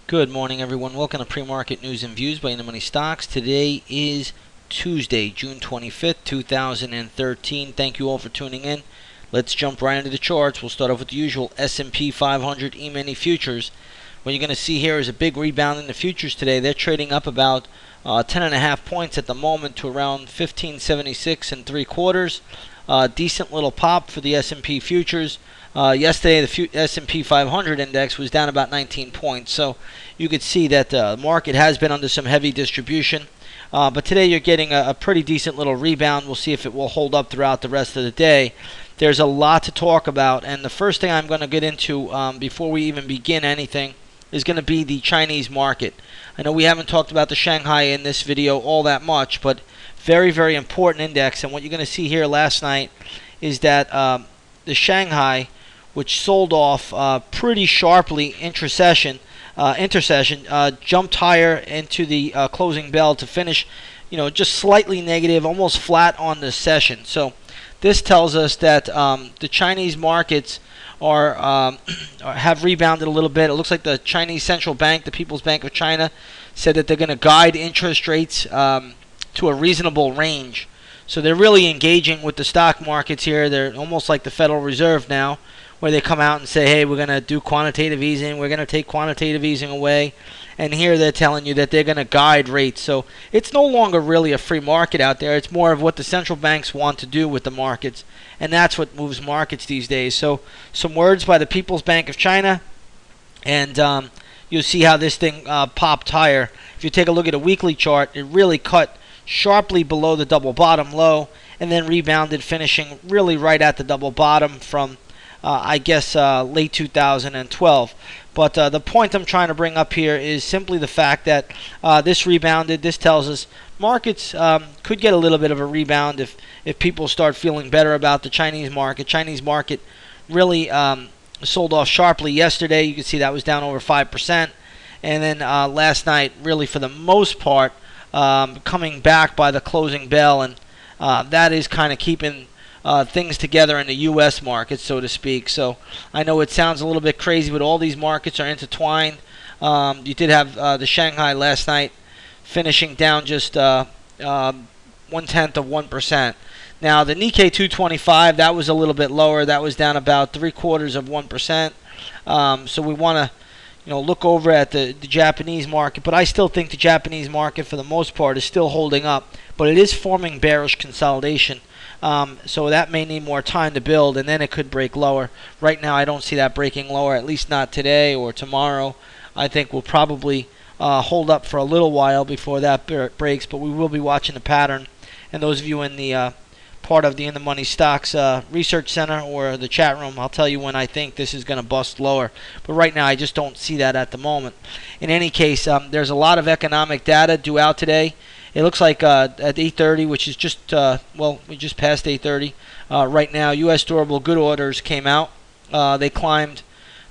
Good morning, everyone. Welcome to Pre-Market News and Views by In the Money Stocks. Today is Tuesday, June 25th, 2013. Thank you all for tuning in. Let's jump right into the charts. We'll start off with the usual S&P 500 E-mini futures. What you're going to see here is a big rebound in the futures today. They're trading up about 10.5 points at the moment to around 1576 and 3/4. Decent little pop for the S&P futures. Yesterday, the S&P 500 index was down about 19 points. So you could see that the market has been under some heavy distribution. But today you're getting a pretty decent little rebound. We'll see if it will hold up throughout the rest of the day. There's a lot to talk about. And the first thing I'm going to get into before we even begin anything is going to be the Chinese market. I know we haven't talked about the Shanghai in this video all that much, but very, very important index. And what you're going to see here last night is that the Shanghai, which sold off pretty sharply intercession, jumped higher into the closing bell to finish, just slightly negative, almost flat on the session. So this tells us that the Chinese markets have rebounded a little bit. It looks like the Chinese Central Bank, the People's Bank of China, said that they're going to guide interest rates to a reasonable range. So they're really engaging with the stock markets here. They're almost like the Federal Reserve now, where they come out and say, hey, we're going to do quantitative easing, we're going to take quantitative easing away. And here they're telling you that they're going to guide rates. So it's no longer really a free market out there. It's more of what the central banks want to do with the markets. And that's what moves markets these days. So some words by the People's Bank of China. And you'll see how this thing popped higher. If you take a look at a weekly chart, it really cut sharply below the double bottom low and then rebounded, finishing really right at the double bottom from late 2012. But the point I'm trying to bring up here is simply the fact that this rebounded. This tells us markets could get a little bit of a rebound if people start feeling better about the Chinese market. Chinese market really sold off sharply yesterday. You can see that was down over 5%. And then last night, really for the most part, coming back by the closing bell. And that is kind of keeping things together in the U.S. market, so to speak. So I know it sounds a little bit crazy, but all these markets are intertwined. You did have the Shanghai last night finishing down just 0.1%. Now the Nikkei 225, that was a little bit lower. That was down about 0.75%. So we want to look over at the Japanese market, but I still think the Japanese market for the most part is still holding up, but it is forming bearish consolidation. So that may need more time to build, and then it could break lower. Right now, I don't see that breaking lower, at least not today or tomorrow. I think we'll probably hold up for a little while before that breaks, but we will be watching the pattern. And those of you in the part of the In the Money Stocks Research Center or the chat room, I'll tell you when I think this is going to bust lower. But right now, I just don't see that at the moment. In any case, there's a lot of economic data due out today. It looks like at 8:30, which is just, we just passed 8:30. Right now, U.S. durable good orders came out. They climbed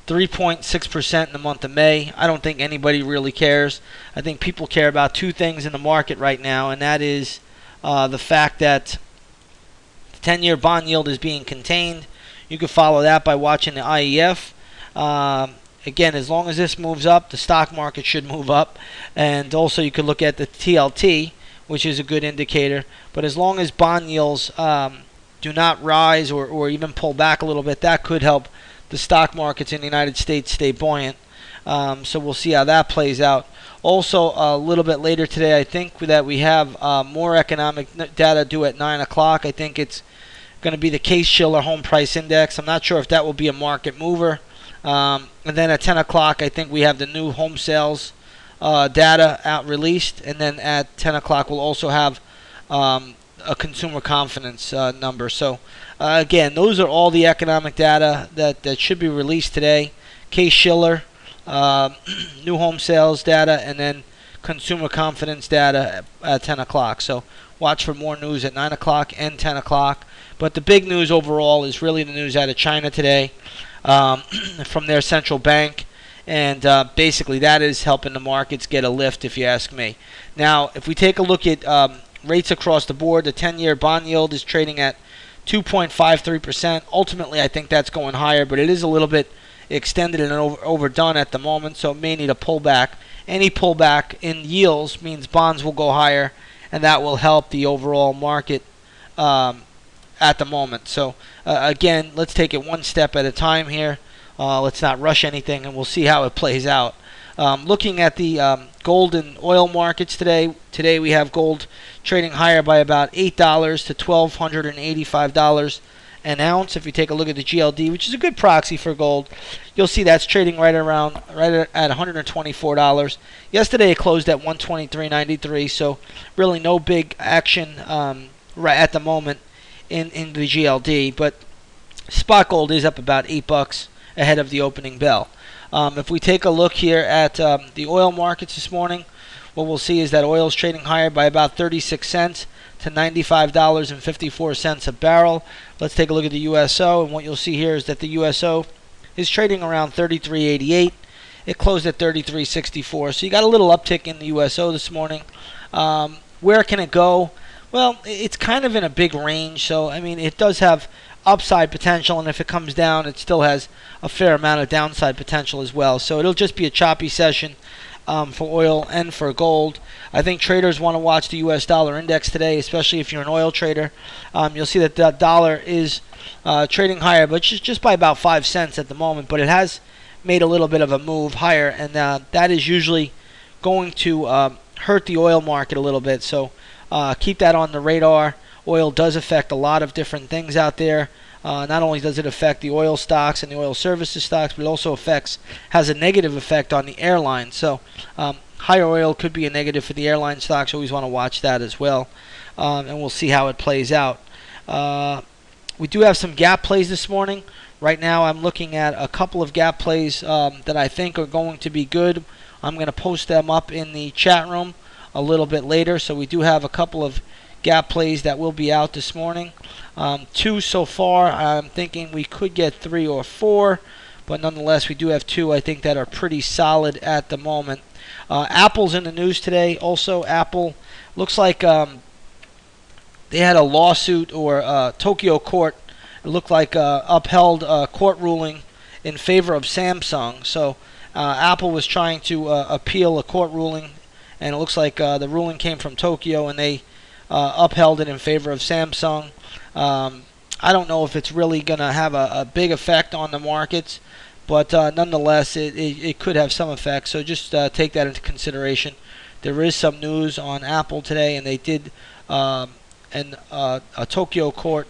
3.6% in the month of May. I don't think anybody really cares. I think people care about two things in the market right now, and that is the fact that the 10-year bond yield is being contained. You can follow that by watching the IEF. Again, as long as this moves up, the stock market should move up. And also you could look at the TLT, which is a good indicator. But as long as bond yields do not rise or even pull back a little bit, that could help the stock markets in the United States stay buoyant. So we'll see how that plays out. Also, a little bit later today, I think that we have more economic data due at 9 o'clock. I think it's going to be the Case-Shiller Home Price Index. I'm not sure if that will be a market mover. And then at 10 o'clock, I think we have the new home sales data out released. And then at 10 o'clock, we'll also have a consumer confidence number. So, again, those are all the economic data that should be released today. Case-Shiller, new home sales data, and then consumer confidence data at 10 o'clock. So watch for more news at 9 o'clock and 10 o'clock. But the big news overall is really the news out of China today. From their central bank, and basically that is helping the markets get a lift, if you ask me. Now, if we take a look at rates across the board, the 10-year bond yield is trading at 2.53%. Ultimately, I think that's going higher, but it is a little bit extended and overdone at the moment, so it may need a pullback. Any pullback in yields means bonds will go higher, and that will help the overall market at the moment. So again, let's take it one step at a time here. Let's not rush anything, and we'll see how it plays out. Looking at the gold and oil markets today, we have gold trading higher by about $8 to $1,285 an ounce. If you take a look at the GLD, which is a good proxy for gold, you'll see that's trading right at $124. Yesterday it closed at $123.93, so really no big action right at the moment in the GLD, but spot gold is up about $8 ahead of the opening bell. If we take a look here at the oil markets this morning, what we'll see is that oil is trading higher by about 36 cents to $95.54 a barrel. Let's take a look at the USO, and what you'll see here is that the USO is trading around 33.88. It closed at 33.64, so you got a little uptick in the USO this morning. Where can it go? Well, it's kind of in a big range, so I mean it does have upside potential, and if it comes down, it still has a fair amount of downside potential as well. So it'll just be a choppy session for oil and for gold. I think traders want to watch the US dollar index today, especially if you're an oil trader. You'll see that the dollar is trading higher, but just by about 5 cents at the moment, but it has made a little bit of a move higher, and that is usually going to hurt the oil market a little bit. So keep that on the radar. Oil does affect a lot of different things out there. Not only does it affect the oil stocks and the oil services stocks, but it also has a negative effect on the airlines. So higher oil could be a negative for the airline stocks. Always want to watch that as well, and we'll see how it plays out. We do have some gap plays this morning. Right now I'm looking at a couple of gap plays that I think are going to be good. I'm going to post them up in the chat room a little bit later. So we do have a couple of gap plays that will be out this morning. 2 so far. I'm thinking we could get 3 or 4, but nonetheless we do have 2 I think that are pretty solid at the moment. Apple's in the news today. Also, Apple looks like they had a lawsuit, or Tokyo court, it looked like upheld a court ruling in favor of Samsung. So Apple was trying to appeal a court ruling, and it looks like the ruling came from Tokyo, and they upheld it in favor of Samsung. I don't know if it's really going to have a big effect on the markets, but nonetheless, it could have some effect. So just take that into consideration. There is some news on Apple today, and they did, a Tokyo court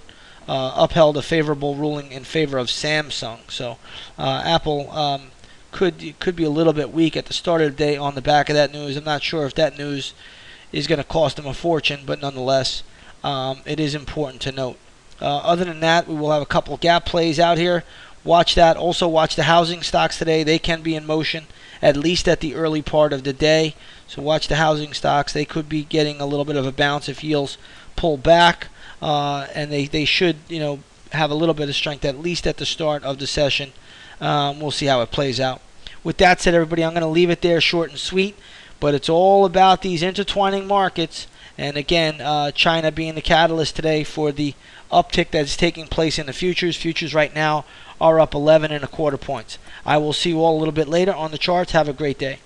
upheld a favorable ruling in favor of Samsung. So Apple could be a little bit weak at the start of the day on the back of that news. I'm not sure if that news is going to cost them a fortune, but nonetheless, it is important to note. Other than that, we will have a couple gap plays out here. Watch that. Also watch the housing stocks today. They can be in motion, at least at the early part of the day. So watch the housing stocks. They could be getting a little bit of a bounce if yields pull back, and they should have a little bit of strength at least at the start of the session. We'll see how it plays out. With that said, everybody, I'm going to leave it there, short and sweet. But it's all about these intertwining markets, and again, China being the catalyst today for the uptick that is taking place in the futures. Futures right now are up 11.25 points. I will see you all a little bit later on the charts. Have a great day.